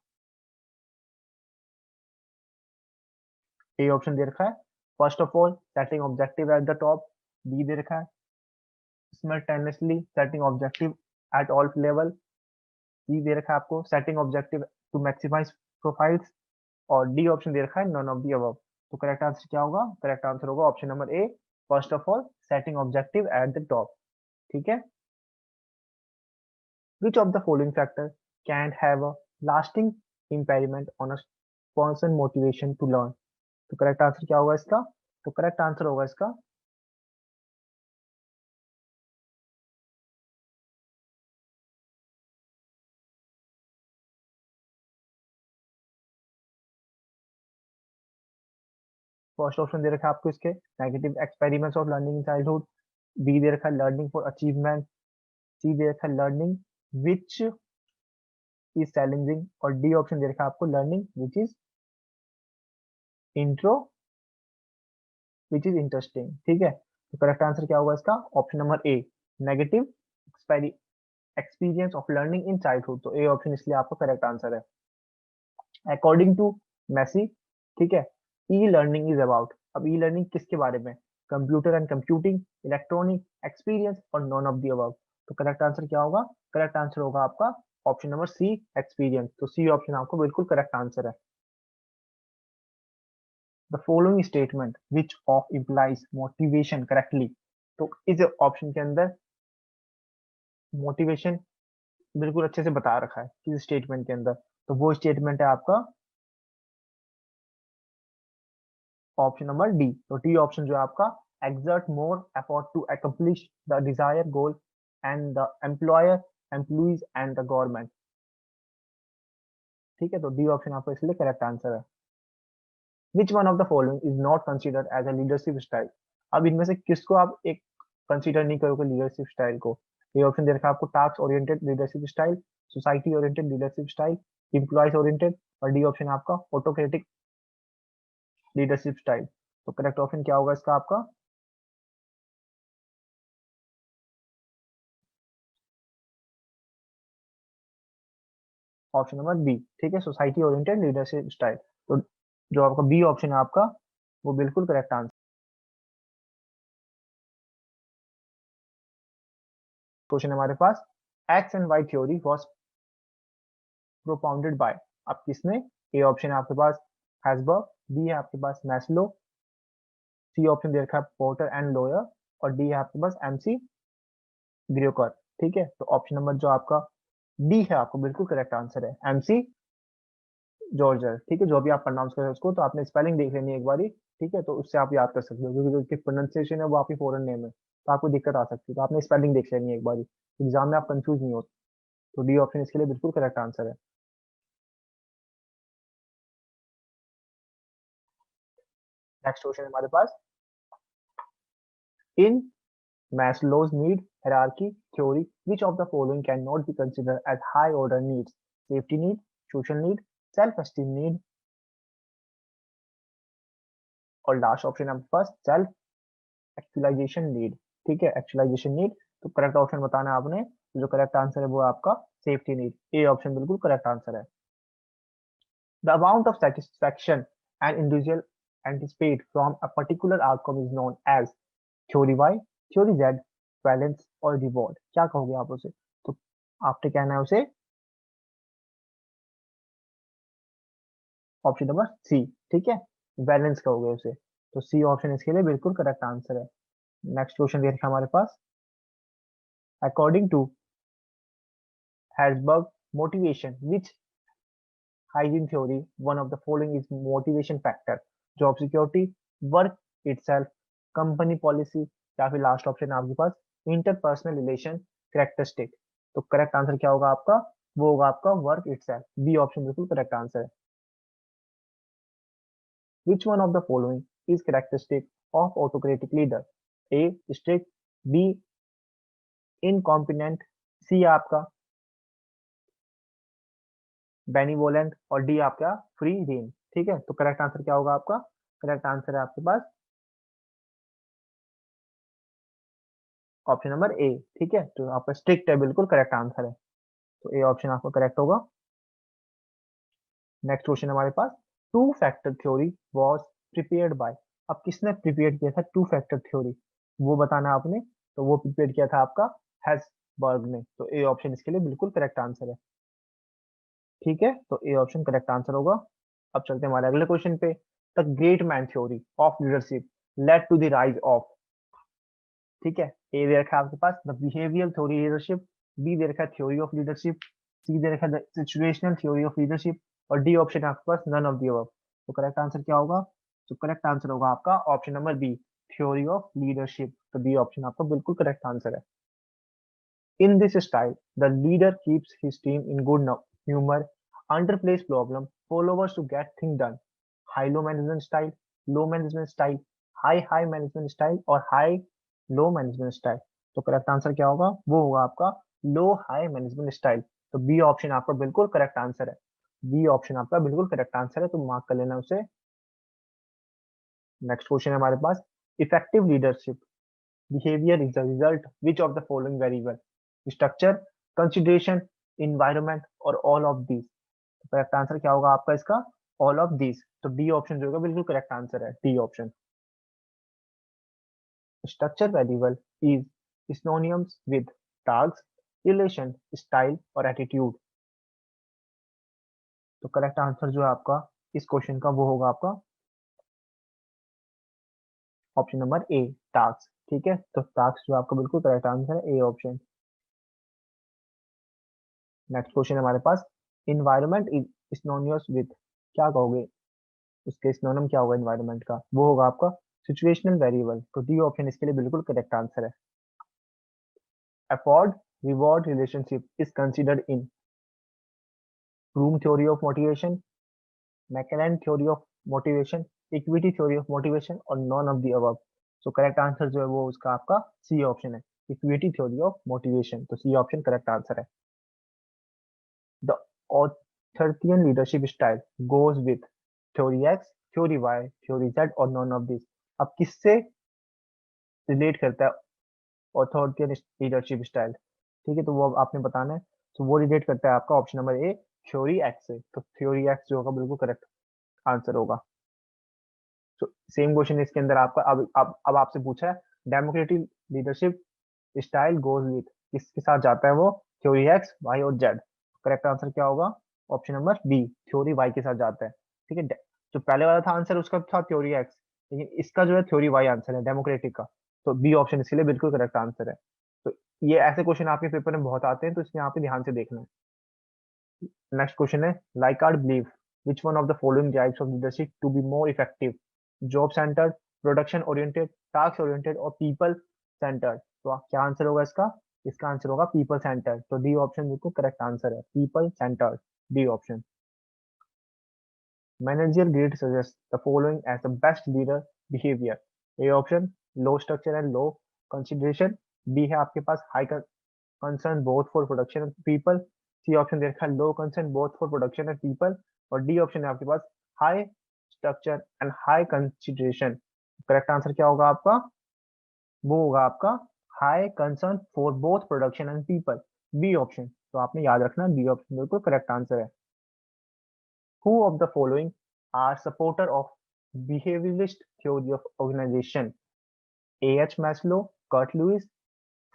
A option दे रखा है first of all setting objective at the top, B दे रखा है simultaneously setting objective at all level, सी दे रखा है आपको setting objective to maximize profiles, और डी ऑप्शन दे रखा है नन ऑफ दी अबव। तो करेक्ट आंसर क्या होगा? करेक्ट आंसर होगा option number A, first of all setting objective at the top. ठीक है। Which of the following factor can have a lasting impairment on a person motivation to learn? तो correct answer क्या होगा इसका? तो correct answer होगा इसका first option दे रखा है आपको इसके negative experiments of learning in childhood, B दे रखा है लर्निंग फॉर अचीवमेंट, सी दे रखा है लर्निंग विच इज चैलेंजिंग, और डी ऑप्शन दे रखा है आपको learning which is intro which is interesting. ठीक है। तो करेक्ट आंसर क्या होगा इसका? Option number A, negative experience of learning in childhood. तो ए ऑप्शन इसलिए आपका करेक्ट आंसर है। अकॉर्डिंग टू मैसी, ठीक है, ई लर्निंग इज अबाउट, अब ई लर्निंग किसके बारे में? Computer and computing, electronic, experience और नॉन ऑफ दी अबव। तो करेक्ट आंसर क्या होगा? करेक्ट आंसर होगा आपका ऑप्शन नंबर सी, एक्सपीरियंस। तो सी ऑप्शन आपको बिल्कुल करेक्ट आंसर है। The following statement which of implies motivation correctly, तो इस ऑप्शन के अंदर मोटिवेशन बिल्कुल अच्छे से बता रखा है किस स्टेटमेंट के अंदर, तो वो स्टेटमेंट है आपका ऑप्शन नंबर डी। तो डी ऑप्शन जो है आपका exert more effort to accomplish the desired goal and the employer, employees and the government। ठीक है। तो डी ऑप्शन आपका इसलिए करेक्ट आंसर है। Which one of the following is not considered as a leadership style, अब इनमें से किसको आप एक कंसीडर नहीं करोगे लीडरशिप स्टाइल को? ये ऑप्शन दे रखा है आपको task oriented leadership style, society oriented leadership style, employees oriented, और डी ऑप्शन आपका ऑटोक्रेटिक लीडरशिप स्टाइल। तो करेक्ट ऑप्शन क्या होगा इसका आपका? ऑप्शन नंबर बी, ठीक है, सोसाइटी ओरिएंटेड लीडरशिप स्टाइल। तो जो आपका बी ऑप्शन है आपका, वो बिल्कुल करेक्ट आंसर। क्वेश्चन हमारे पास, X and Y theory was propounded by, अब किसने? ए ऑप्शन है आपके पास हैसबर्ग, बी है आपके पास मैस्लो, सी ऑप्शन दे रखा है पोर्टर एंड लोयर, और डी है आपके पास एमसी ग्रियोकर। ठीक है। तो ऑप्शन नंबर जो आपका डी है आपको बिल्कुल करेक्ट आंसर है, एमसी जॉर्जर। ठीक है। जो भी आप प्रोनाउंस करें उसको, तो आपने स्पेलिंग देख लेनी है एक बारी, ठीक है, तो उससे आप याद कर सकते हो, क्योंकि जो उसकी प्रोनाउंसिएशन है वो आपकी फॉरेन नेम है, तो आपको दिक्कत आ सकती है, तो आपने स्पेलिंग देख लेनी है एक बारी, एग्जाम में आप कंफ्यूज नहीं हो। तो डी ऑप्शन इसके लिए बिल्कुल करेक्ट आंसर है। नेक्स्ट क्वेश्चन हमारे पास, इन Maslow's need hierarchy theory, which of the following cannot be considered as high order needs? Safety need, social need, self-esteem need, और लास्ट ऑप्शन आपके पास सेल्फ एक्चुअलाइजेशन नीड। ठीक है, actualisation need. तो correct option बताना है आपने, तो जो करेक्ट आंसर है वो आपका सेफ्टी नीड, ए ऑप्शन बिल्कुल करेक्ट आंसर है। The amount of satisfaction an individual anticipate from a particular outcome is known as theory Y, theory Z, balance और रिवॉर्ड। क्या कहोगे आप उसे? तो आपने कहना है उसे ऑप्शन नंबर सी, ठीक है, बैलेंस कहोगे उसे। तो सी ऑप्शन इसके लिए बिल्कुल करेक्ट आंसर है। नेक्स्ट क्वेश्चन देखिए हमारे पास, according to Herzberg motivation which hygiene theory one of the following is motivation factor? Job security, work itself, company policy, या फिर लास्ट ऑप्शन है आपके पास इंटरपर्सनल रिलेशन कैरेक्टरिस्टिक। तो करेक्ट आंसर क्या होगा आपका? वो होगा आपका वर्क इटसेल्फ, बी ऑप्शन बिल्कुल करेक्ट आंसर है। Which one of the following is characteristic of autocratic leader? A. Strict, B. Incompetent, C आपका बेनिवोलेंट, और डी आपका फ्री रेन। ठीक है, तो करेक्ट आंसर क्या होगा आपका? करेक्ट आंसर है आपके पास ऑप्शन नंबर ए। ठीक है, तो आपका स्ट्रिक्ट है, बिल्कुल करेक्ट आंसर है, तो ए ऑप्शन आपका करेक्ट होगा। नेक्स्ट क्वेश्चन हमारे पास, two factor theory was prepared by. अब किसने प्रिपेयर किया था टू फैक्टर थ्योरी, वो बताना आपने। तो वो प्रिपेयर किया था आपका हेल्सबर्ग ने, तो ए ऑप्शन इसके लिए बिल्कुल करेक्ट आंसर है। ठीक है, तो ए ऑप्शन करेक्ट आंसर होगा। अब चलते हैं हमारे अगले क्वेश्चन पे। The great man theory of leadership led to the rise of. ठीक है, ए दे रखा है आपके पास the behaviour theory leadership, B दे रखा है थ्योरी ऑफ लीडरशिप, सी दे रखा है the situational theory of leadership, और डी ऑप्शन है आपके पास नन ऑफ द अबव। तो करेक्ट आंसर क्या होगा? तो करेक्ट आंसर होगा आपका option number B, theory of leadership. तो बी ऑप्शन आपका बिल्कुल करेक्ट आंसर है। In this style, the leader keeps his team in good humor, underplays problem, followers to get things done. High-low management style, low management style, high-high management style और high-low management style। तो correct answer क्या होगा? वो होगा आपका लो high management style. तो B option आपका बिल्कुल करेक्ट आंसर है। बी ऑप्शन आपका बिल्कुल करेक्ट आंसर है, तो मार्क कर लेना उसे। नेक्स्ट क्वेश्चन है हमारे पास, effective leadership behavior is the result which of the following variable? Structure, consideration, environment और all of these। तो करेक्ट आंसर क्या होगा आपका इसका? all of these। तो डी ऑप्शन जो होगा बिल्कुल करेक्ट आंसर है, D option. Structure variable is synonyms with tags, relation, style और attitude। तो करेक्ट आंसर जो है आपका इस क्वेश्चन का वो होगा आपका ऑप्शन नंबर ए, टास्क। ठीक है, तो टास्क जो आपका बिल्कुल करेक्ट आंसर है, ए ऑप्शन। नेक्स्ट क्वेश्चन है हमारे पास, इन्वायरमेंट इज सिनोनिमस विद। क्या कहोगे उसके सिनोनिम क्या होगा इन्वायरमेंट का? वो होगा आपका सिचुएशनल वेरिएबल। तो डी ऑप्शन इसके लिए बिल्कुल करेक्ट आंसर है। Effort reward relationship is considered in Bloom theory of motivation, McClelland theory of motivation, equity theory of motivation और none of the above. So correct answer जो है वो उसका आपका सी ऑप्शन है, इक्विटी थ्योरी ऑफ मोटिवेशन। तो C option correct answer है। The ऑथर्कियन leadership style goes with theory X, theory Y, theory Z और नॉन ऑफ दिस। अब किससे रिलेट करता है ऑथोरिटियन लीडरशिप स्टाइल? ठीक है, तो वो अब आपने बताना है। तो वो रिलेट करता है आपका ऑप्शन नंबर ए, थ्योरी एक्स से। तो थ्योरी एक्स जो होगा बिल्कुल करेक्ट आंसर होगा। तो सेम क्वेश्चन इसके अंदर आपका अब आपसे पूछा है, democratic leadership style goes with, किसके साथ जाता है वो? थ्योरी एक्स, वाई और जेड। करेक्ट आंसर क्या होगा? Option number B, theory Y के साथ जाता है। ठीक है, जो पहले वाला था आंसर उसका था थ्योरी एक्स, लेकिन इसका जो है थ्योरी वाई आंसर है डेमोक्रेटिक का। तो बी ऑप्शन इसके लिए बिल्कुल करेक्ट आंसर है। तो ये ऐसे क्वेश्चन आपके पेपर में बहुत आते हैं, तो इसलिए यहाँ पे ध्यान से देखना है। नेक्स्ट क्वेश्चन है, लाइकार्ड believe which one of the following types of leadership to be more effective? Job centered, production oriented, task oriented और people centered। तो क्या आंसर होगा इसका? इसका आंसर होगा people centered। तो डी ऑप्शन बिल्कुल करेक्ट आंसर है, people centered, D option. Managerial grade suggests the following as the best leader behavior। A option low structure and low consideration, B है आपके पास high concern both for production and people, C option दे रखा है low concern both for production and people, और D option है आपके पास high structure and high consideration. Correct answer क्या होगा आपका? वो होगा आपका high concern for both production and people, B option. तो आपने याद रखना बी ऑप्शन बिल्कुल करेक्ट आंसर है। Who of the following are supporter of behaviourist theory of organisation? A H Maslow, Kurt Lewis,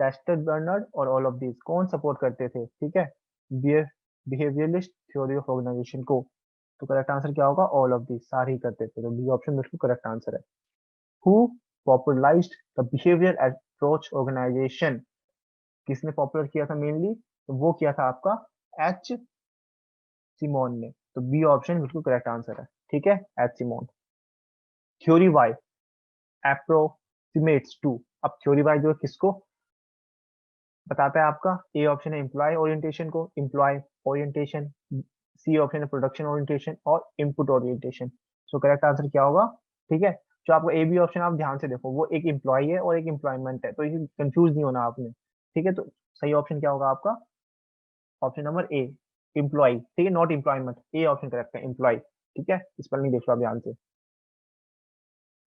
Chester Barnard और all of these. कौन support करते थे? ठीक है, बिहेवियरिस्ट थ्योरी ऑफ ऑर्गेनाइजेशन को। तो करेक्ट आंसर क्या होगा? ऑल ऑफ दीज, सारे ही करते थे। तो बी ऑप्शन बिल्कुल करेक्ट आंसर है। Who popularised the behaviour approach organisation? किसने पॉपुलर किया था मेनली? तो वो किया था आपका एच सिमोन ने। तो बी ऑप्शन बिल्कुल करेक्ट आंसर है। ठीक है, H Simon. Theory Y approximates to. अब थ्योरी वाई जो है किसको बताता है आपका? ए ऑप्शन है एम्प्लॉय ओरिएंटेशन को, एम्प्लॉय ओरिएंटेशन, सी ऑप्शन है प्रोडक्शन ओरिएंटेशन और input orientation. So correct answer क्या होगा? ठीक है, जो आपको ए बी ऑप्शन आप ध्यान से देखो, वो एक एम्प्लॉय है और एक एम्प्लॉयमेंट है, तो ये कंफ्यूज नहीं होना आपने। ठीक है, तो सही ऑप्शन क्या होगा आपका? Option number A, employ. ठीक है, not employment, A option correct है, एम्प्लॉय। ठीक है, स्पेलिंग देख लो आप ध्यान से।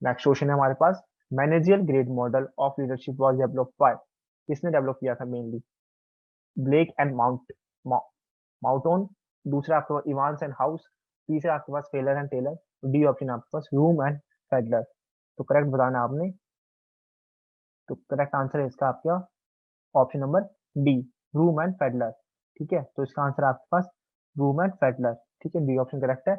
नेक्स्ट क्वेश्चन है हमारे पास, managerial grid model of leadership was developed by, किसने डेवलप किया था मेनली? ब्लेक एंड माउटोन, दूसरा आपके पास इवांस एंड हाउस, तीसरा आपके पास Fiedler and Taylor, D option आपके पास रूम एंड फैडलर। तो करेक्ट बताना आपने। तो करेक्ट आंसर है इसका आपका option number D, Vroom and Fiedler. ठीक है, तो इसका आंसर आपके पास रूम एंड फैडलर। ठीक है, डी ऑप्शन करेक्ट है।